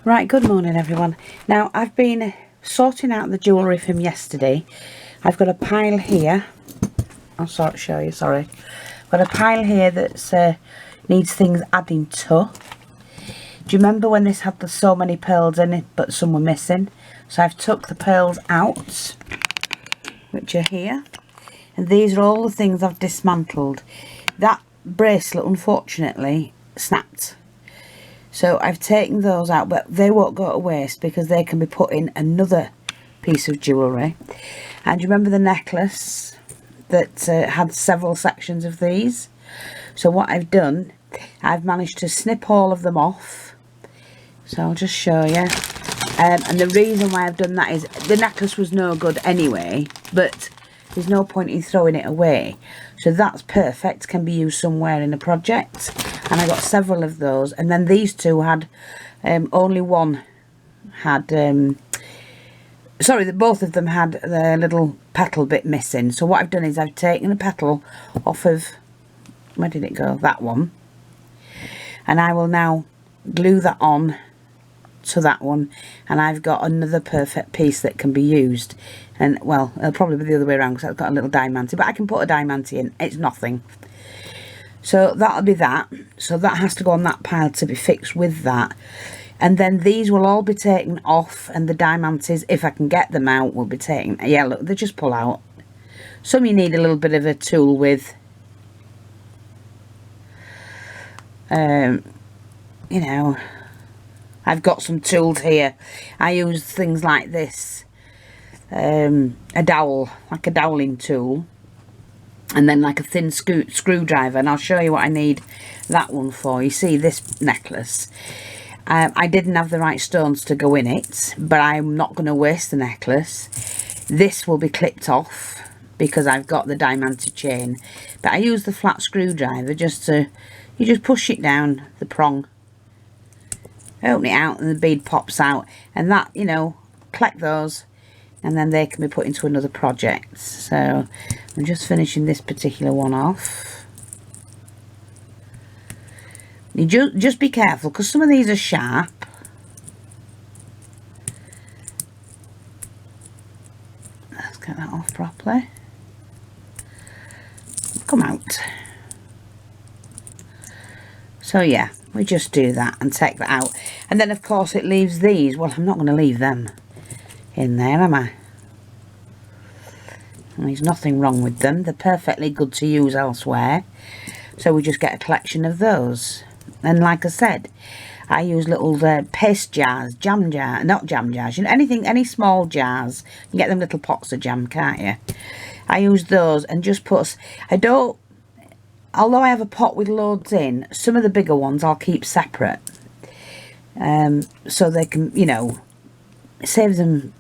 Right, good morning everyone. Now I've been sorting out the jewellery from yesterday. I've got a pile here. I'll sort of show you, sorry. I've got a pile here that needs things adding to. Do you remember when this had so many pearls in it but some were missing? So I've took the pearls out, which are here. And these are all the things I've dismantled. That bracelet unfortunately snapped. So I've taken those out, but they won't go to waste because they can be put in another piece of jewellery. And you remember the necklace that had several sections of these? So what I've done, I've managed to snip all of them off. So I'll just show you. And the reason why I've done that is the necklace was no good anyway, but there's no point in throwing it away. So that's perfect, can be used somewhere in a project. And I got several of those. And then these two had, only one had, sorry, both of them had the little petal bit missing. So what I've done is I've taken the petal off of, where did it go? That one. And I will now glue that on to that one, and I've got another perfect piece that can be used. And well, it'll probably be the other way around because I've got a little diamante, but I can put a diamante in, it's nothing. So that'll be that. So that has to go on that pile to be fixed with that. And then these will all be taken off, and the diamantes, if I can get them out, will be taken. Yeah, look, they just pull out. Some you need a little bit of a tool with. You know, I've got some tools here. I use things like this. A dowel, like a doweling tool. And then like a thin screwdriver. And I'll show you what I need that one for. You see this necklace. I didn't have the right stones to go in it, but I'm not going to waste the necklace. This will be clipped off because I've got the diamante chain. But I use the flat screwdriver just to, you just push it down the prong. Open it out and the bead pops out. And that, you know, collect those. And then they can be put into another project. So I'm just finishing this particular one off. You just be careful because some of these are sharp. Let's get that off properly. Come out. So yeah, we just do that and take that out. And then of course it leaves these. Well, I'm not going to leave them in there, am I? And there's nothing wrong with them. They're perfectly good to use elsewhere. So we just get a collection of those. And like I said, I use little paste jars, jam jar, not jam jars, you know, anything, any small jars. You can get them little pots of jam, can't you? I use those and just put, I don't, although I have a pot with loads in, some of the bigger ones I'll keep separate. So they can, you know, it saves them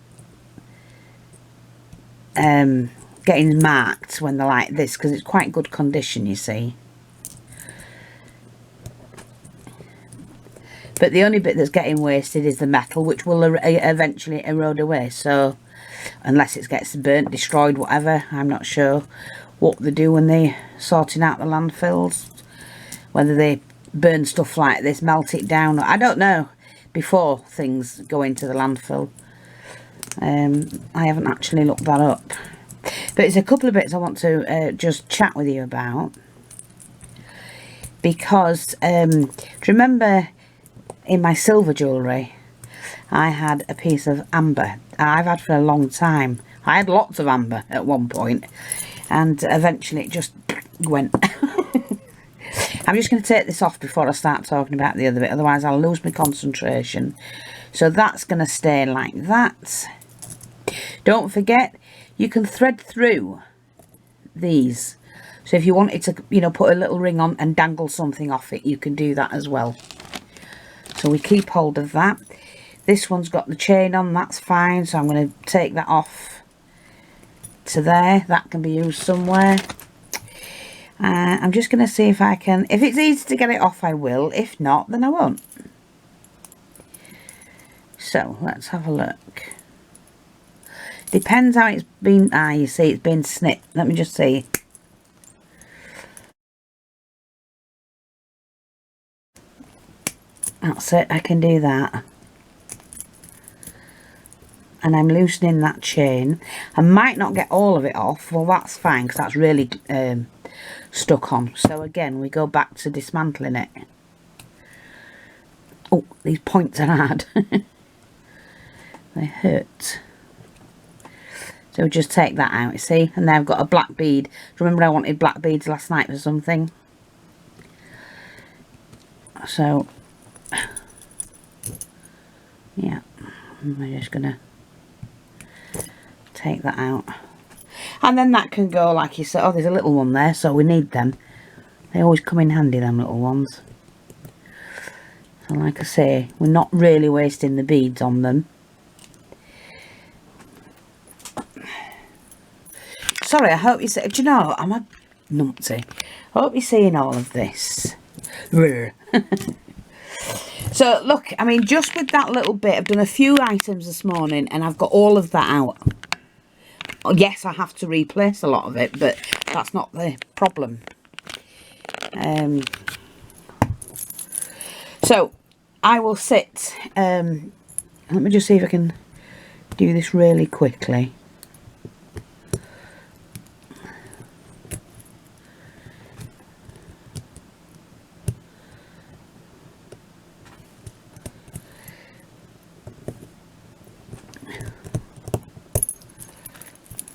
getting marked when they're like this, because it's quite good condition, you see. But the only bit that's getting wasted is the metal, which will eventually erode away. So unless it gets burnt, destroyed, whatever, I'm not sure what they do when they're sorting out the landfills, whether they burn stuff like this, melt it down, I don't know, before things go into the landfill. I haven't actually looked that up, but it's a couple of bits I want to just chat with you about, because do you remember in my silver jewellery I had a piece of amber I've had for a long time. I had lots of amber at one point and eventually it just went. I'm just going to take this off before I start talking about the other bit, otherwise I'll lose my concentration. So that's going to stay like that. Don't forget, you can thread through these. So if you wanted to, you know, put a little ring on and dangle something off it, you can do that as well. So we keep hold of that. This one's got the chain on, that's fine. So I'm going to take that off to there. That can be used somewhere. I'm just going to see if I can, if it's easy to get it off, I will. If not, then I won't. So let's have a look. Depends how it's been. You see it's been snipped. Let me just see. That's it, I can do that. and I'm loosening that chain. I might not get all of it off. Well, that's fine, because that's really stuck on. So again, we go back to dismantling it. Oh, these points are hard. They hurt. So just take that out, you see. And now I've got a black bead. Do you remember I wanted black beads last night for something? So, yeah. I'm just going to take that out. And then that can go, like you said. Oh, there's a little one there, so we need them. They always come in handy, them little ones. So like I say, we're not really wasting the beads on them. Sorry, I hope you see. Do you know, I'm a numpty. I hope you're seeing all of this. So look, I mean, just with that little bit, I've done a few items this morning and I've got all of that out. Oh, yes, I have to replace a lot of it, but that's not the problem. So I will sit. Let me just see if I can do this really quickly.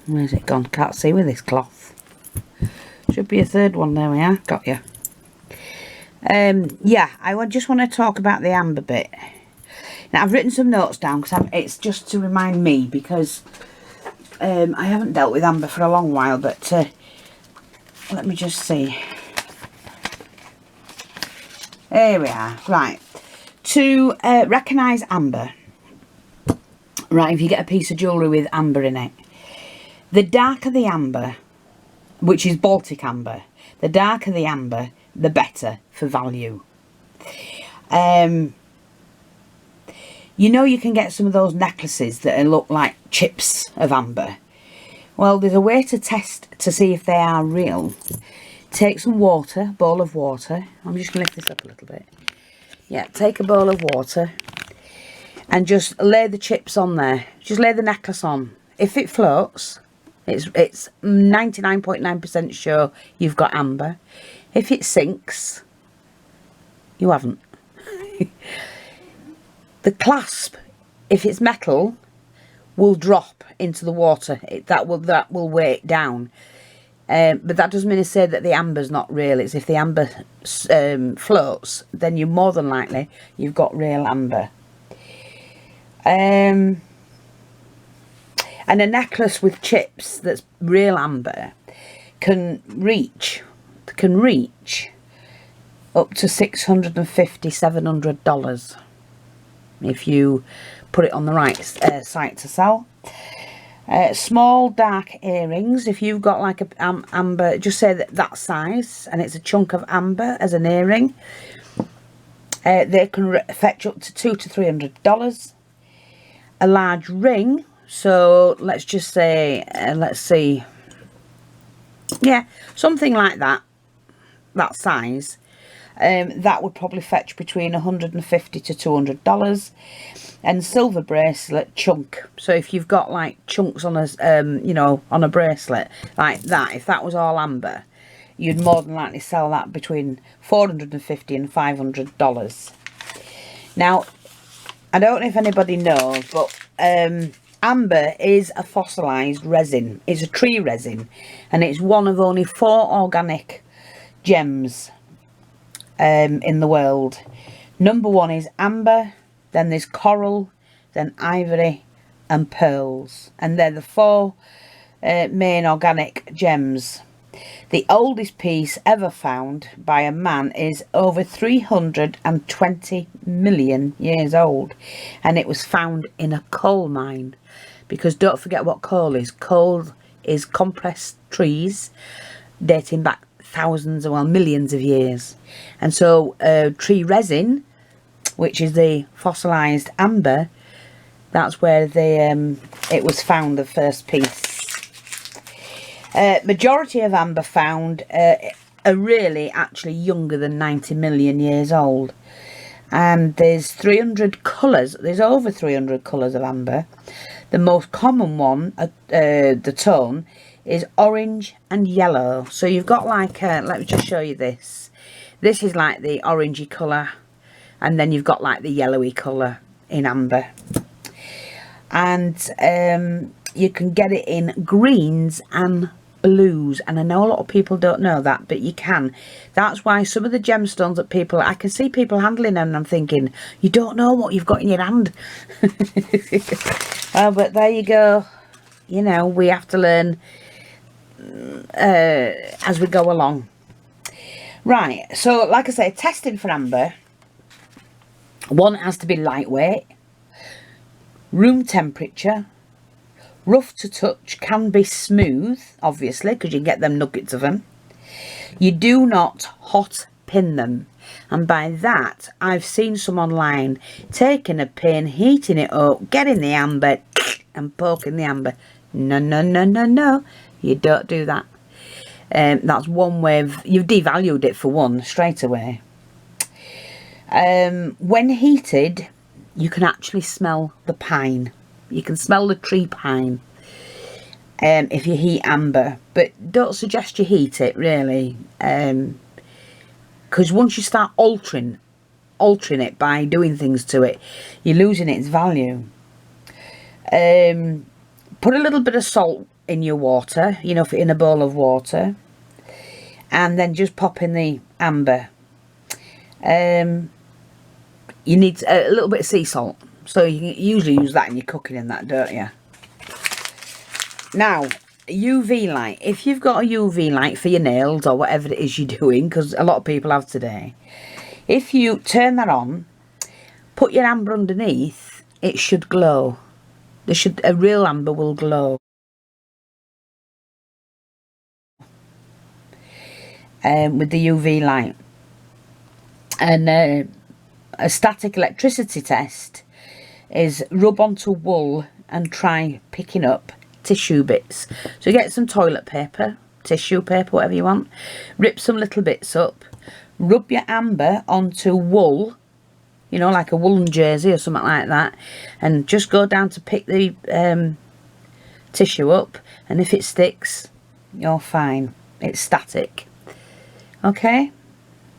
Where's it gone? Can't see with this cloth. Should be a third one. There we are. Got you. Yeah, I just want to talk about the amber bit. Now, I've written some notes down because it's just to remind me, because I haven't dealt with amber for a long while. But let me just see. There we are. Right. To recognise amber. Right, if you get a piece of jewellery with amber in it. The darker the amber, which is Baltic amber, the darker the amber, the better for value. You know, you can get some of those necklaces that look like chips of amber. Well, there's a way to test to see if they are real. Take some water, bowl of water. I'm just going to lift this up a little bit. Yeah, take a bowl of water and just lay the chips on there. Just lay the necklace on. If it floats, it's 99.9% sure you've got amber. If it sinks, you haven't. The clasp, if it's metal, will drop into the water. That will weigh it down. But that doesn't mean to say that the amber's not real. It's if the amber floats, then you're more than likely you've got real amber. And a necklace with chips that's real amber can reach up to $650, $700 if you put it on the right site to sell. Small dark earrings, if you've got like a amber, just say that size and it's a chunk of amber as an earring, they can fetch up to $200 to $300. A large ring, so let's just say let's see, yeah, something like that size, that would probably fetch between $150 to $200. And silver bracelet chunk, so if you've got like chunks on a you know, on a bracelet like that, if that was all amber, you'd more than likely sell that between $450 and $500. Now, I don't know if anybody knows, but amber is a fossilized resin. It's a tree resin, and it's one of only 4 organic gems in the world. Number 1 is amber, then there's coral, then ivory and pearls, and they're the 4 main organic gems. The oldest piece ever found by a man is over 320 million years old, and it was found in a coal mine, because don't forget what coal is. Coal is compressed trees dating back thousands, well, millions of years. And so tree resin, which is the fossilized amber, that's where it was found, the first piece. Majority of amber found are really actually younger than 90 million years old. And there's 300 colours, there's over 300 colours of amber. The most common one, the tone, is orange and yellow. So you've got like, let me just show you this. This is like the orangey colour, and then you've got like the yellowy colour in amber. And you can get it in greens and blues, and I know a lot of people don't know that, but you can. That's why some of the gemstones that people, I can see people handling them, and I'm thinking, you don't know what you've got in your hand. Oh, but there you go. You know, we have to learn as we go along. Right, so like I say, testing for amber, one has to be lightweight, room temperature, rough to touch, can be smooth, obviously, because you get them nuggets of them. You do not hot pin them. And by that, I've seen some online taking a pin, heating it up, getting the amber and poking the amber. No, no, no, no, no. You don't do that. That's one way of, you've devalued it for one straight away. When heated, you can actually smell the pine. You can smell the tree pine if you heat amber, but don't suggest you heat it really, because once you start altering it by doing things to it, you're losing its value. Put a little bit of salt in your water, you know, in a bowl of water, and then just pop in the amber. You need a little bit of sea salt. So you can usually use that in your cooking and that, don't you? Now, UV light. If you've got a UV light for your nails or whatever it is you're doing, because a lot of people have today, if you turn that on, put your amber underneath, it should glow. A real amber will glow. With the UV light. And a static electricity test is rub onto wool and try picking up tissue bits. So get some toilet paper, tissue paper, whatever you want, rip some little bits up, rub your amber onto wool, you know, like a woolen jersey or something like that, and just go down to pick the tissue up, and if it sticks, you're fine. It's static. Okay,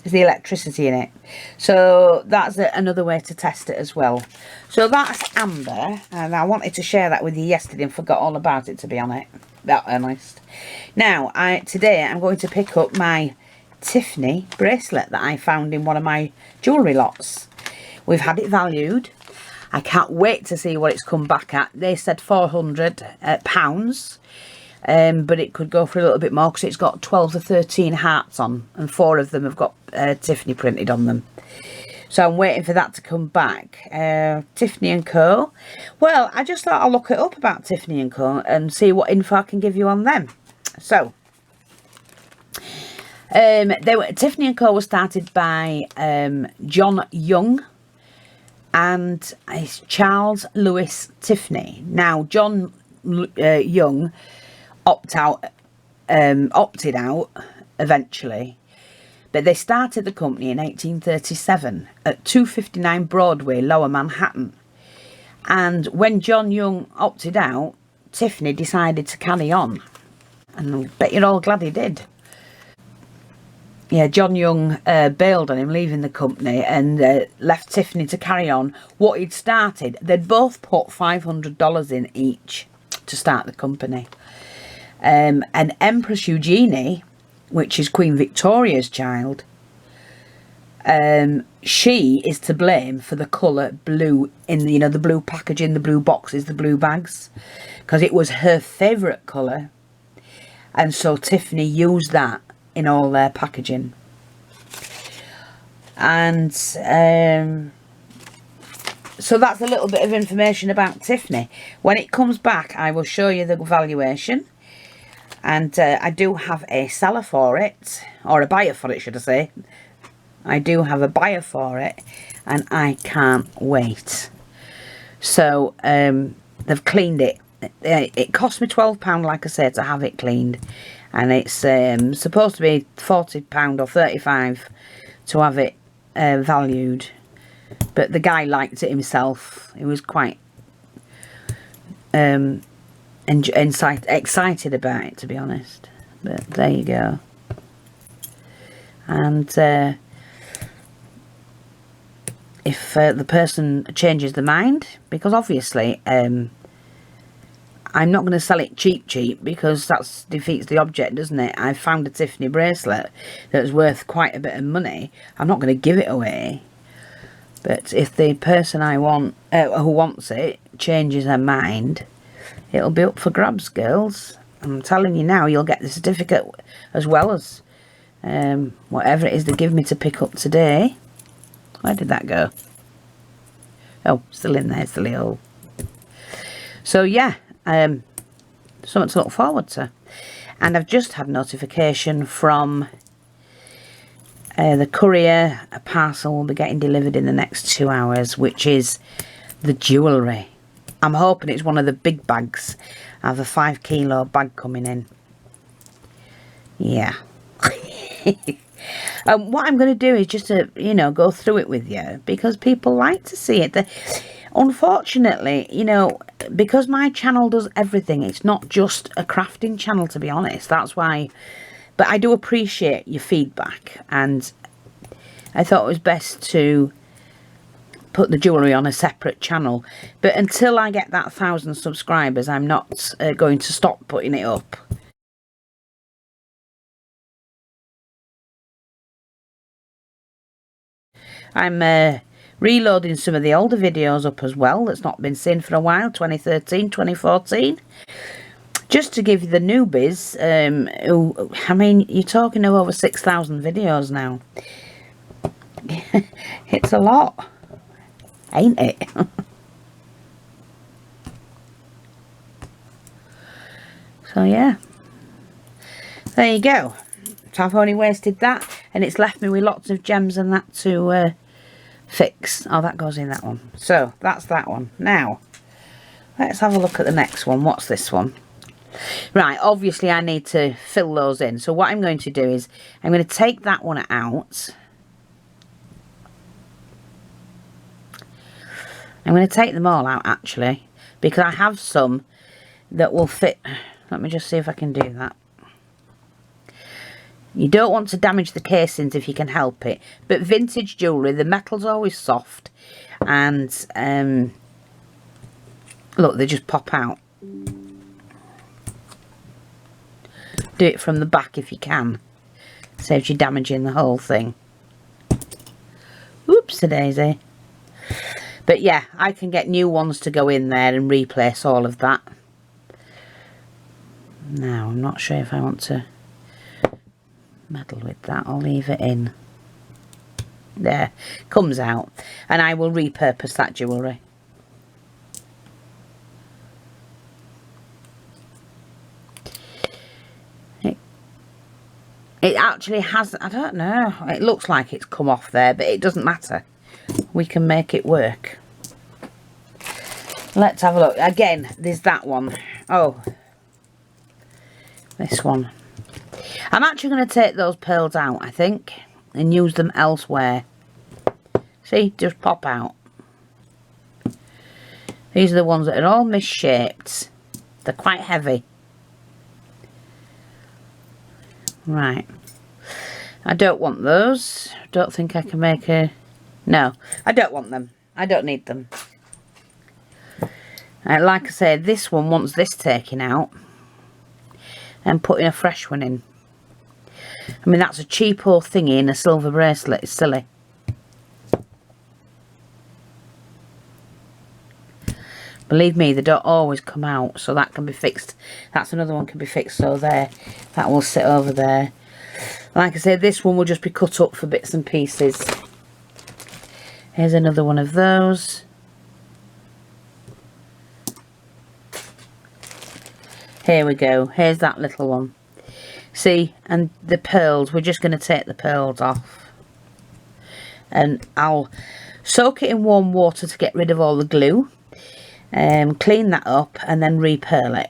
there's the electricity in it. So that's another way to test it as well. So that's amber, and I wanted to share that with you yesterday and forgot all about it, to be honest. Now, today I'm going to pick up my Tiffany bracelet that I found in one of my jewellery lots. We've had it valued. I can't wait to see what it's come back at. They said £400, but it could go for a little bit more because it's got 12 or 13 hearts on, and 4 of them have got Tiffany printed on them. So I'm waiting for that to come back. Tiffany & Co. Well, I just thought I'll look it up about Tiffany & Co. and see what info I can give you on them. So, Tiffany & Co. was started by John Young and Charles Lewis Tiffany. Now, John Young opted out eventually, but they started the company in 1837 at 259 Broadway, Lower Manhattan. And when John Young opted out, Tiffany decided to carry on, and I bet you're all glad he did. Yeah, John Young bailed on him, leaving the company, and left Tiffany to carry on what he'd started. They'd both put $500 in each to start the company. And Empress Eugenie, which is Queen Victoria's child, she is to blame for the colour blue in the, you know, the blue packaging, the blue boxes, the blue bags, because it was her favourite colour, and so Tiffany used that in all their packaging. And so that's a little bit of information about Tiffany. When it comes back, I will show you the valuation. And I do have a seller for it, or a buyer for it, should I say. I do have a buyer for it, and I can't wait. So they've cleaned it. It cost me £12, like I said, to have it cleaned. And it's supposed to be £40 or £35 to have it valued. But the guy liked it himself. He was quite excited about it, to be honest. But there you go. And if the person changes their mind, because obviously I'm not going to sell it cheap because that defeats the object, doesn't it? I found a Tiffany bracelet that's worth quite a bit of money. I'm not going to give it away. But if the person I want, who wants it, changes their mind, it'll be up for grabs, girls. I'm telling you now, you'll get the certificate as well as whatever it is they give me to pick up today. Where did that go? Oh, still in there, silly hole. So yeah, something to look forward to. And I've just had notification from the courier. A parcel will be getting delivered in the next 2 hours, which is the jewellery. I'm hoping it's one of the big bags. I have a 5 kilo bag coming in. Yeah. What I'm going to do is just to, you know, go through it with you, because people like to see it. Unfortunately, you know, because my channel does everything, it's not just a crafting channel, to be honest. That's why. But I do appreciate your feedback, and I thought it was best to put the jewellery on a separate channel. But until I get that 1,000 subscribers, I'm not going to stop putting it up. I'm reloading some of the older videos up as well that's not been seen for a while, 2013, 2014. Just to give you the newbies, who, I mean, you're talking of over 6,000 videos now. It's a lot, ain't it? So yeah, there you go. So I've only wasted that, and it's left me with lots of gems and that to fix. Oh, that goes in that one. So that's that one. Now let's have a look at the next one. What's this one? Right, obviously I need to fill those in. So what I'm going to do is I'm going to take that one out. I'm going to take them all out, actually, because I have some that will fit. Let me just see if I can do that. You don't want to damage the casings if you can help it. But vintage jewellery, the metal's always soft. And look, they just pop out. Do it from the back if you can. Saves you damaging the whole thing. Oops-a-daisy. But yeah, I can get new ones to go in there and replace all of that. Now, I'm not sure if I want to meddle with that. I'll leave it in. There, comes out. And I will repurpose that jewellery. It actually has, I don't know, it looks like it's come off there, but it doesn't matter. We can make it work. Let's have a look. Again, there's that one. Oh, this one. I'm actually going to take those pearls out, I think, and use them elsewhere. See, just pop out. These are the ones that are all misshaped. They're quite heavy. Right. I don't want those. Don't think I can make a... No, I don't want them. I don't need them. Like I said, this one wants this taken out and putting a fresh one in. I mean, that's a cheapo thingy in a silver bracelet. It's silly. Believe me, they don't always come out, so that can be fixed. That's another one can be fixed, so there. That will sit over there. Like I said, this one will just be cut up for bits and pieces. Here's another one of those. Here we go. Here's that little one. See, and the pearls, we're just going to take the pearls off. And I'll soak it in warm water to get rid of all the glue. Clean that up and then re-pearl it.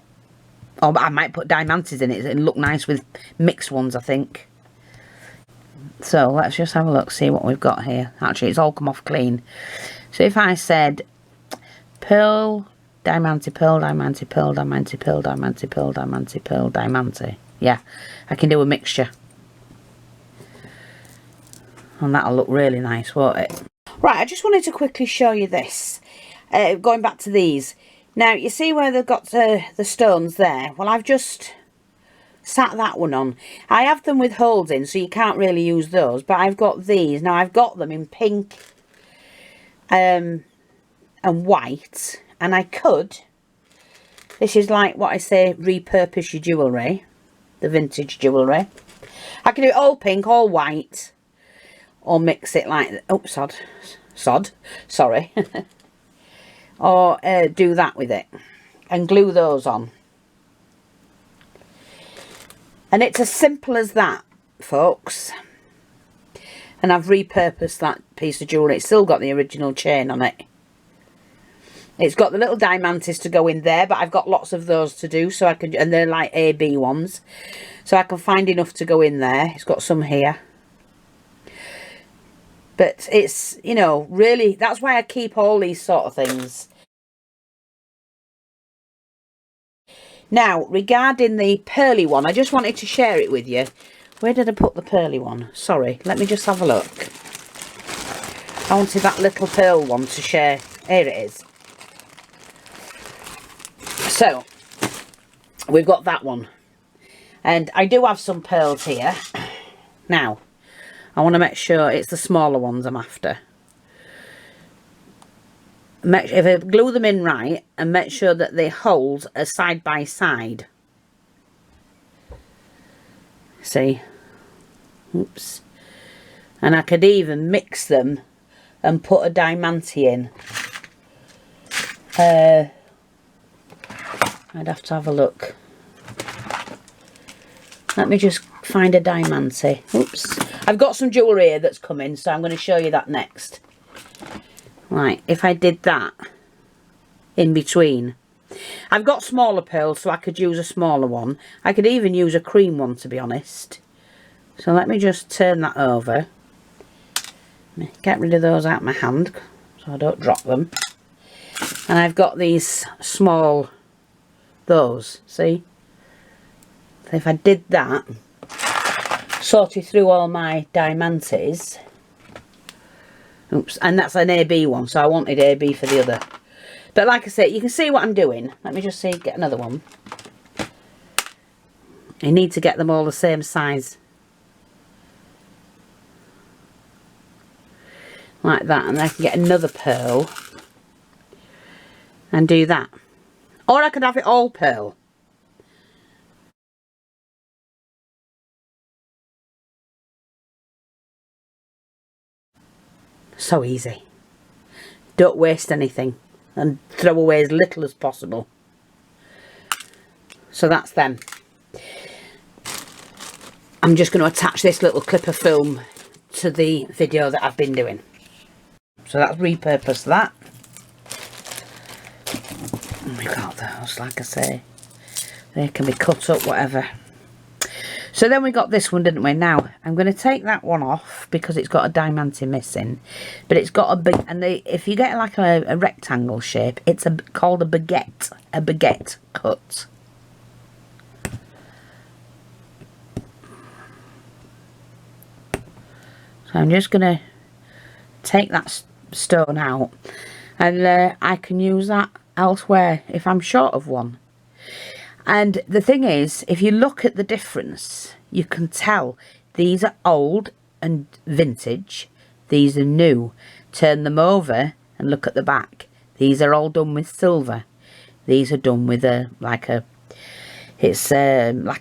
Or I might put diamantes in it and look nice with mixed ones, I think. So let's just have a look, see what we've got here. Actually, it's all come off clean. So if I said pearl Diamante, pearl, diamante, pearl, diamante, pearl, diamante, pearl, diamante, pearl, diamante. Yeah, I can do a mixture. And that'll look really nice, won't it? Right, I just wanted to quickly show you this. Going back to these. Now, you see where they've got the stones there? Well, I've just sat that one on. I have them with holes in, so you can't really use those. But I've got these. Now, I've got them in pink and white. And I could... This is like what I say, repurpose your jewellery. The vintage jewellery. I can do it all pink, all white. Or mix it like... Oh, sod. Sorry. Or do that with it. And glue those on. And it's as simple as that, folks. And I've repurposed that piece of jewellery. It's still got the original chain on it. It's got the little diamantes to go in there, but I've got lots of those to do, so I can, and they're like AB ones, so I can find enough to go in there. It's got some here, but it's, you know, really, that's why I keep all these sort of things. Now, regarding the pearly one, I just wanted to share it with you. Where did I put the pearly one? Sorry, let me just have a look. I wanted that little pearl one to share. Here it is. So, we've got that one. And I do have some pearls here. Now, I want to make sure it's the smaller ones I'm after. If I glue them in right, and make sure that they hold a side by side. See? Oops. And I could even mix them and put a diamante in. I'd have to have a look. Let me just find a diamante. Oops. I've got some jewellery here that's coming, so I'm going to show you that next. Right, if I did that in between. I've got smaller pearls, so I could use a smaller one. I could even use a cream one, to be honest. So let me just turn that over. Get rid of those out of my hand, so I don't drop them. And I've got these small... those, see? So if I did that, sorted through all my diamantes, oops, and that's an AB one, so I wanted AB for the other. But like I said, you can see what I'm doing. Let me just see, get another one. You need to get them all the same size. Like that, and I can get another pearl and do that. Or I could have it all pearl. So easy. Don't waste anything and throw away as little as possible. So that's them. I'm just going to attach this little clip of film to the video that I've been doing. So that's repurposed that. And we've got those, like I say, they can be cut up, whatever. So then we got this one, didn't we? Now I'm going to take that one off because it's got a diamante missing, but it's got a big, and if you get like a rectangle shape, it's called a baguette cut. So I'm just going to take that stone out, and I can use that elsewhere if I'm short of one. And the thing is, if you look at the difference, you can tell these are old and vintage, these are new. Turn them over and look at the back. These are all done with silver. These are done with like a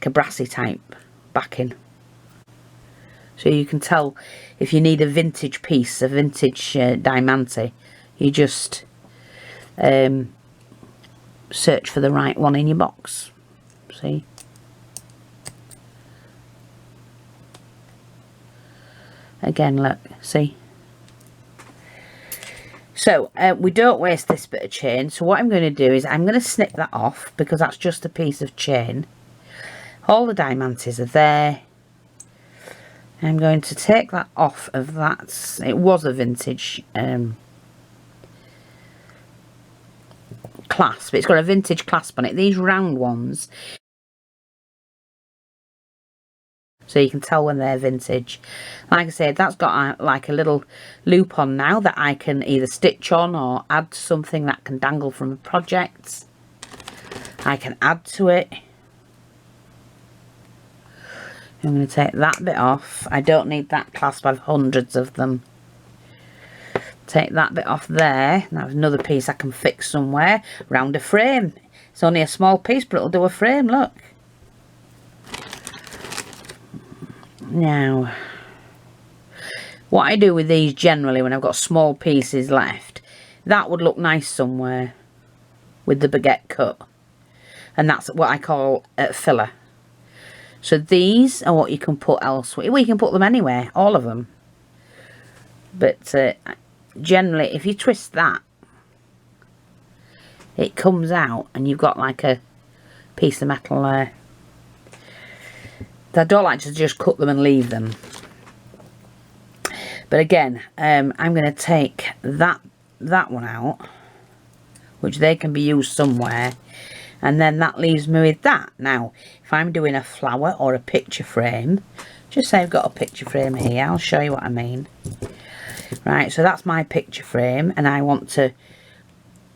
brassy type backing. So you can tell if you need a vintage piece, a vintage diamante, you just search for the right one in your box. See? Again, look, see? So we don't waste this bit of chain, so what I'm going to do is I'm going to snip that off because that's just a piece of chain. All the diamantes are there. I'm going to take that off of that. It was a vintage clasp. It's got a vintage clasp on it. These round ones, so you can tell when they're vintage. Like I said, that's got like a little loop on now that I can either stitch on or add to something that can dangle from a project. I can add to it. I'm going to take that bit off. I don't need that clasp. I have hundreds of them. Take that bit off there. Now another piece I can fix somewhere round a frame. It's only a small piece, but it'll do a frame. Look. Now, what I do with these generally when I've got small pieces left, that would look nice somewhere with the baguette cut, and that's what I call filler. So these are what you can put elsewhere. Well, you can put them anywhere, all of them. But generally, if you twist that, it comes out and you've got like a piece of metal there. I don't like to just cut them and leave them. But again, I'm going to take that one out, which they can be used somewhere. And then that leaves me with that. Now, if I'm doing a flower or a picture frame, just say I've got a picture frame here. I'll show you what I mean. Right, so that's my picture frame. And I want to,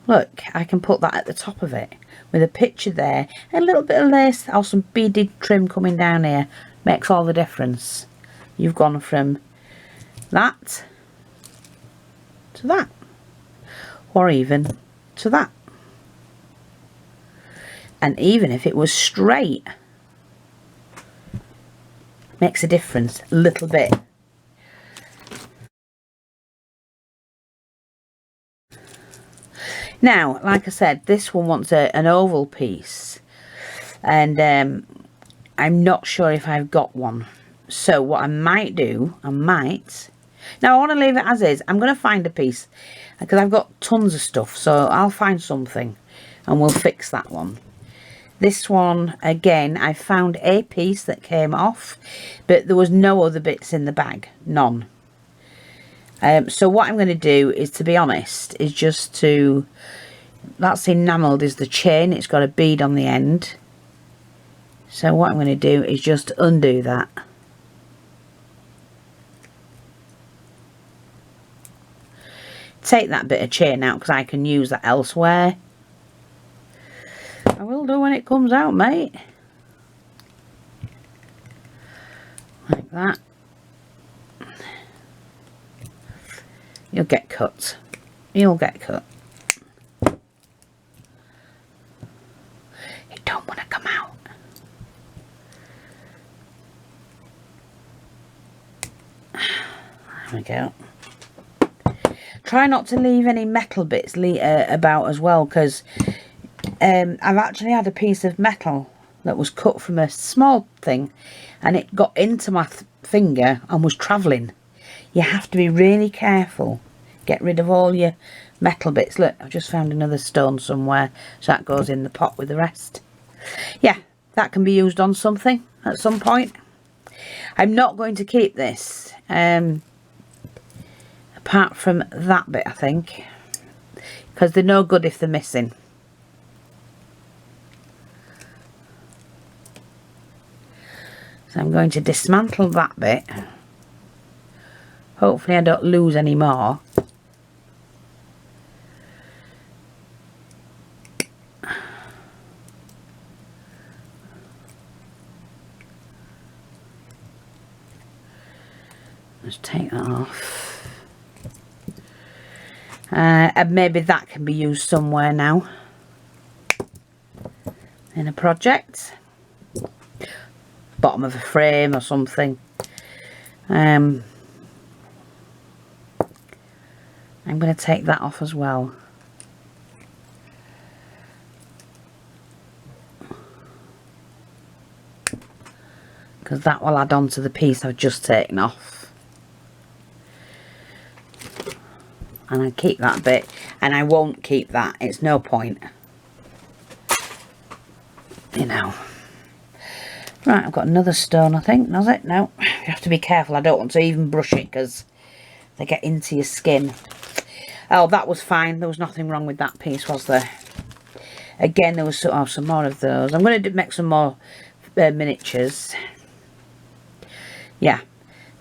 look, I can put that at the top of it. With a picture there. A little bit of lace or some beaded trim coming down here. Makes all the difference. You've gone from that to that. Or even to that. And even if it was straight, makes a difference a little bit. Now, like I said, this one wants an oval piece, and I'm not sure if I've got one. So what I might do, now I want to leave it as is. I'm going to find a piece because I've got tons of stuff, so I'll find something and we'll fix that one. This one, again, I found a piece that came off, but there was no other bits in the bag. None. So what I'm going to do is, to be honest, is just to... That's enamelled is the chain. It's got a bead on the end. So what I'm going to do is just undo that. Take that bit of chain out because I can use that elsewhere. I will do when it comes out, mate. Like that. You'll get cut. You'll get cut. It don't want to come out. There we go. Try not to leave any metal bits about as well, because I've actually had a piece of metal that was cut from a small thing and it got into my finger and was travelling. You have to be really careful. Get rid of all your metal bits. Look, I've just found another stone somewhere, so that goes in the pot with the rest. Yeah, that can be used on something at some point. I'm not going to keep this apart from that bit, I think, because they're no good if they're missing. So I'm going to dismantle that bit. Hopefully I don't lose any more. Let's take that off. And maybe that can be used somewhere now in a project. Bottom of a frame or something. I'm going to take that off as well. Because that will add on to the piece I've just taken off. And I keep that bit, and I won't keep that. It's no point. You know. Right, I've got another stone, I think. Does it? No. You have to be careful. I don't want to even brush it because they get into your skin. Oh, that was fine. There was nothing wrong with that piece, was there? Again, there was some more of those. I'm going to make some more miniatures. Yeah,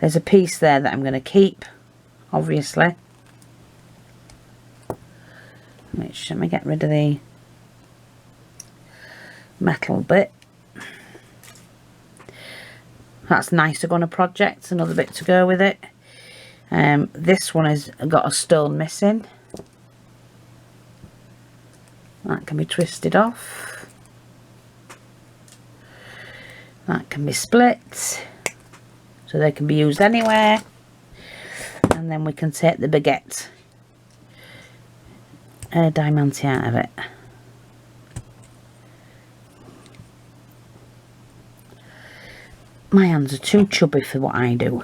there's a piece there that I'm going to keep, obviously. Which, let me get rid of the metal bit. That's nice to go on a project. Another bit to go with it. This one has got a stone missing. That can be twisted off. That can be split, so they can be used anywhere. And then we can take the baguette diamante out of it. My hands are too chubby for what I do.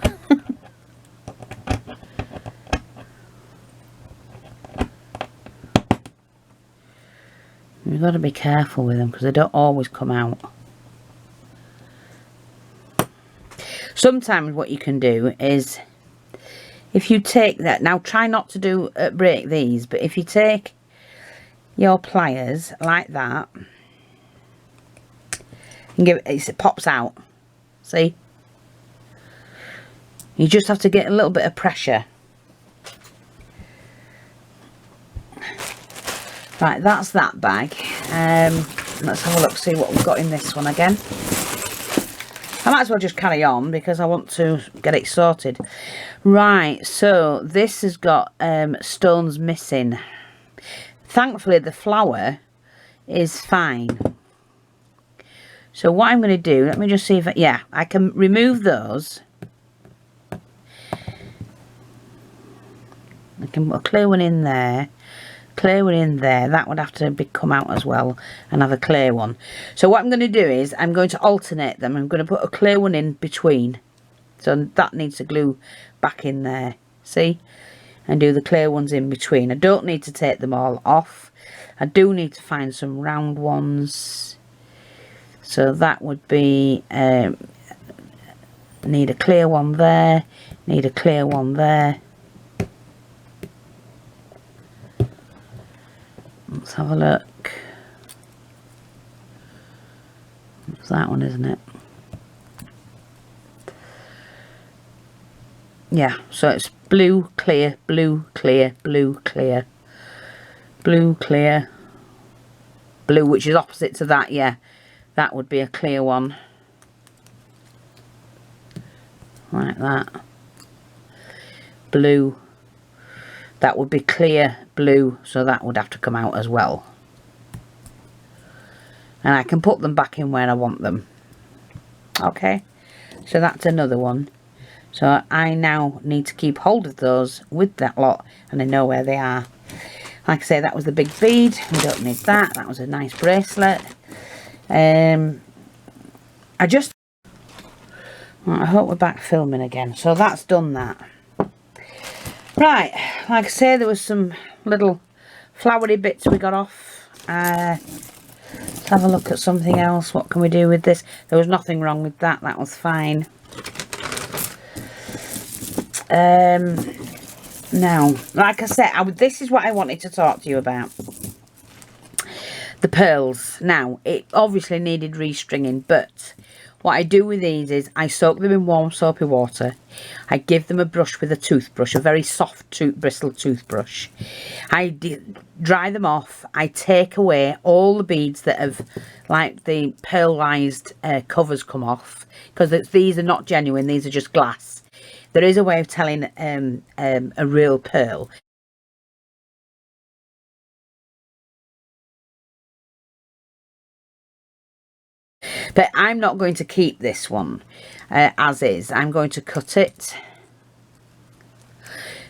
You've got to be careful with them because they don't always come out. Sometimes what you can do is, if you take that, now try not to do break these, but if you take your pliers like that and give it pops out. See? You just have to get a little bit of pressure. Right, that's that bag. Let's have a look, see what we've got in this one again. I might as well just carry on because I want to get it sorted. Right, so this has got stones missing. Thankfully, the flower is fine. So what I'm going to do, let me just see if, yeah, I can remove those. I can put a clear one in there. Clear one in there. That would have to come out as well and have a clear one. So what I'm going to do is I'm going to alternate them. I'm going to put a clear one in between. So that needs to glue back in there. See? And do the clear ones in between. I don't need to take them all off. I do need to find some round ones. So that would be, need a clear one there, need a clear one there. Let's have a look. It's that one, isn't it? Yeah, so it's blue, clear, blue, clear, blue, clear, blue, clear, blue, which is opposite to that, yeah. That would be a clear one. Like that. Blue. That would be clear blue, so that would have to come out as well. And I can put them back in where I want them. Okay. So that's another one. So I now need to keep hold of those with that lot, and I know where they are. Like I say, that was the big bead. We don't need that. That was a nice bracelet. I hope we're back filming again. So that's done that. Right, like I say, there was some little flowery bits we got off. Let's have a look at something else. What can we do with this? There was nothing wrong with that. That was fine. Now, like I said, this is what I wanted to talk to you about. The pearls. Now, it obviously needed restringing, but what I do with these is I soak them in warm soapy water. I give them a brush with a toothbrush, a very soft bristled toothbrush. I dry them off. I take away all the beads that have, like the pearlized covers come off, because these are not genuine, these are just glass. There is a way of telling a real pearl. But I'm not going to keep this one as is. I'm going to cut it.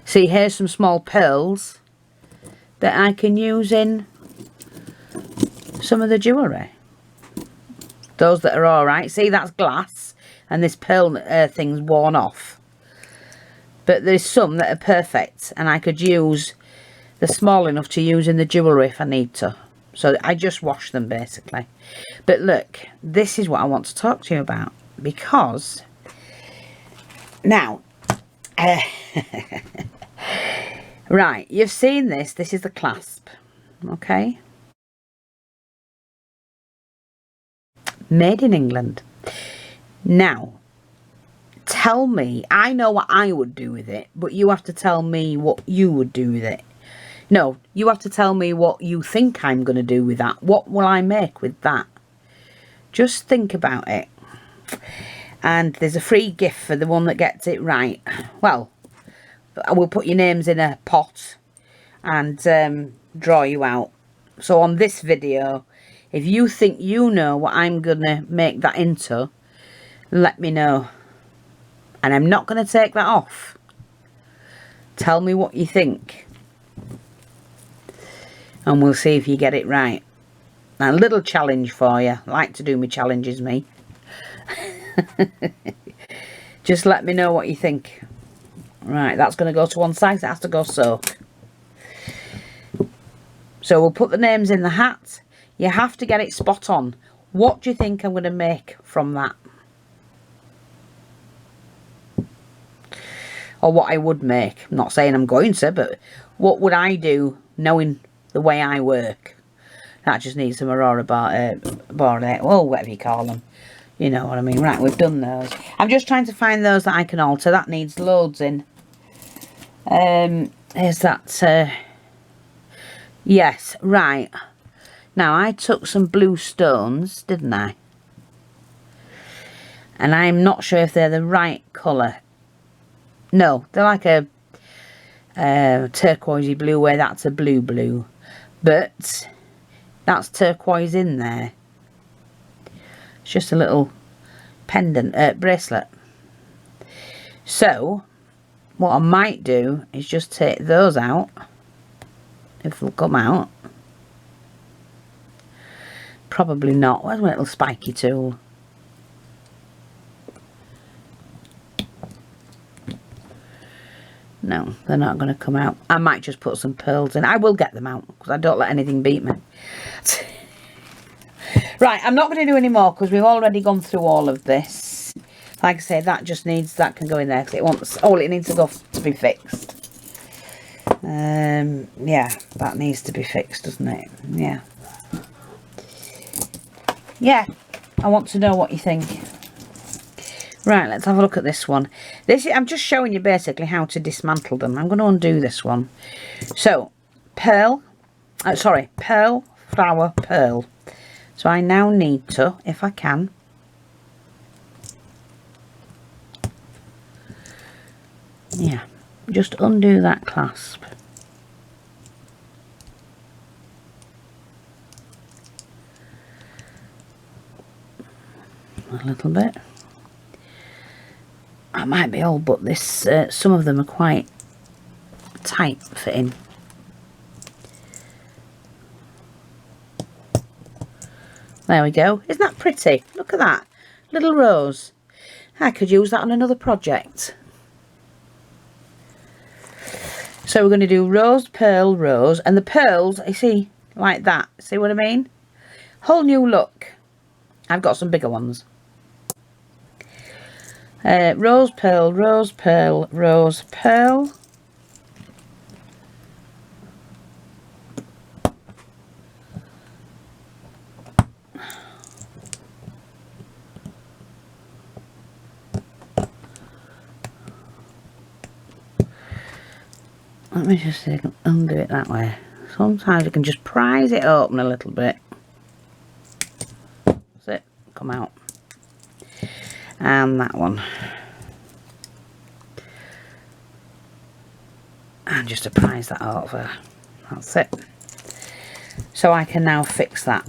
See, here's some small pearls that I can use in some of the jewellery. Those that are alright. See, that's glass, and this pearl thing's worn off. But there's some that are perfect, and I could use, they're small enough to use in the jewellery if I need to. So I just wash them basically. But look, this is what I want to talk to you about, because now right, you've seen this. This is the clasp, okay? Made in England. Now, tell me, I know what I would do with it, but you have to tell me what you would do with it. No, you have to tell me what you think I'm going to do with that. What will I make with that? Just think about it. And there's a free gift for the one that gets it right. Well, I will put your names in a pot and draw you out. So on this video, if you think you know what I'm going to make that into, let me know. And I'm not going to take that off. Tell me what you think. And we'll see if you get it right. A little challenge for you. I like to do my challenges, me. Just let me know what you think. Right, that's going to go to one side. It has to go soak. So we'll put the names in the hat. You have to get it spot on. What do you think I'm going to make from that? Or what I would make. I'm not saying I'm going to, but what would I do knowing the way I work? That just needs some Aurora bar, well, whatever you call them. You know what I mean. Right, we've done those. I'm just trying to find those that I can alter. That needs loads in. Is that... yes, right. Now, I took some blue stones, didn't I? And I'm not sure if they're the right colour. No, they're like a turquoisey blue, where that's a blue. But that's turquoise in there. It's just a little pendant, bracelet. So, what I might do is just take those out. If they'll come out. Probably not. Where's my little spiky tool? No, they're not going to come out. I might just put some pearls in. I will get them out because I don't let anything beat me. Right, I'm not going to do any more because we've already gone through all of this. Like I say, that just needs, that can go in there because it wants, it needs to go to be fixed. Yeah, that needs to be fixed, doesn't it? Yeah. Yeah, I want to know what you think. Right, let's have a look at this one. I'm just showing you basically how to dismantle them. I'm going to undo this one. So, pearl, flower, pearl. So I now need to, if I can, yeah, just undo that clasp. A little bit. That might be all, but this some of them are quite tight fitting. There we go. Isn't that pretty? Look at that little rose. I could use that on another project. So we're going to do rose, pearl, rose, and the pearls, you see, like that. See what I mean? Whole new look. I've got some bigger ones. Rose, pearl, rose, pearl, rose, pearl. Let me just see if I can undo it that way. Sometimes you can just prise it open a little bit. That's it. Come out. And that one. And just to prise that over. That's it. So I can now fix that.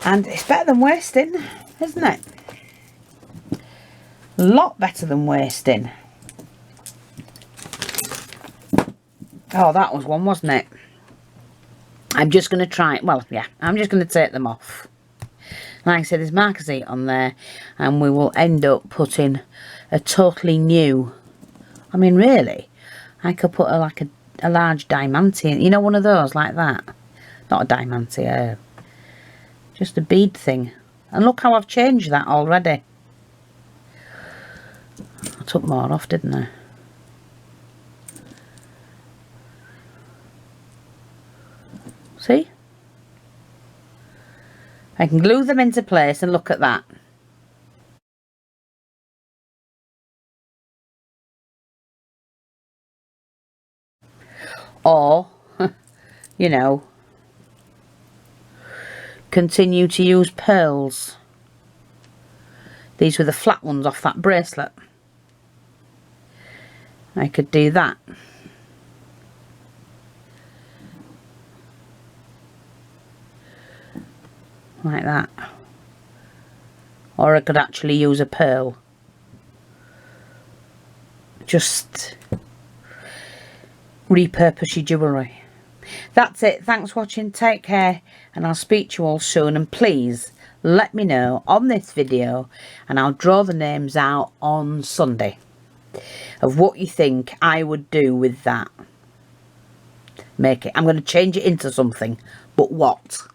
And it's better than wasting, isn't it? A lot better than wasting. Oh, that was one, wasn't it? I'm just going to try it. Well, yeah, I'm just going to take them off. Like I said, there's Marquisite on there. And we will end up putting a totally new... I mean, really? I could put a large diamante in. You know, one of those like that? Not a diamante, just a bead thing. And look how I've changed that already. took more off, didn't I? See? I can glue them into place and look at that. Or, you know, continue to use pearls. These were the flat ones off that bracelet. I could do that. Like that. Or I could actually use a pearl. Just repurpose your jewellery. That's it. Thanks for watching. Take care. And I'll speak to you all soon. And please let me know on this video. And I'll draw the names out on Sunday. Of what you think I would do with that. Make it. I'm going to change it into something. But what?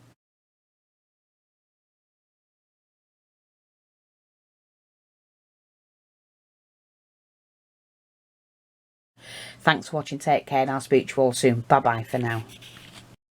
Thanks for watching. Take care. And I'll speak to you all soon. Bye bye for now.